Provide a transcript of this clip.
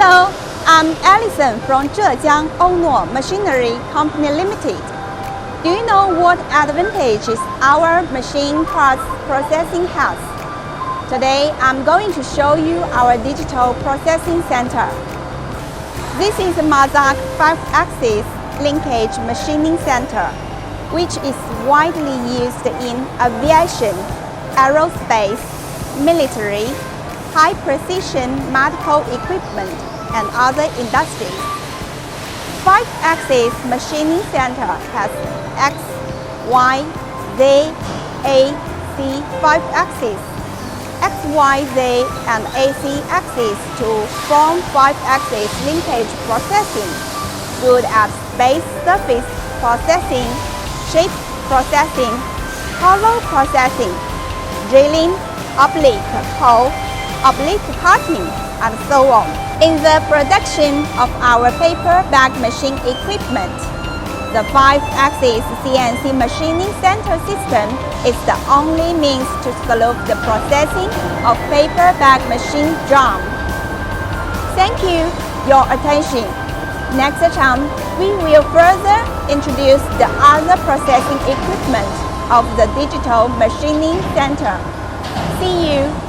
Hello, I'm Alison from Zhejiang Ounuo Machinery Company Limited. Do you know what advantages our machine parts processing has? Today, I'm going to show you our digital processing center. This is a Mazak 5-axis linkage machining center, which is widely used in aviation, aerospace, military, high-precision medical equipment, and other industries. 5-axis machining center has X, Y, Z, A, C 5-axis, X, Y, Z, and AC axis to form 5-axis linkage processing, good at base surface processing, shape processing, hollow processing, drilling, oblique hole, oblique cutting, and so on. In the production of our paper bag machine equipment, the 5-axis CNC machining center system is the only means to solve the processing of paper bag machine drum. Thank you for your attention. Next time, we will further introduce the other processing equipment of the digital machining center. See you.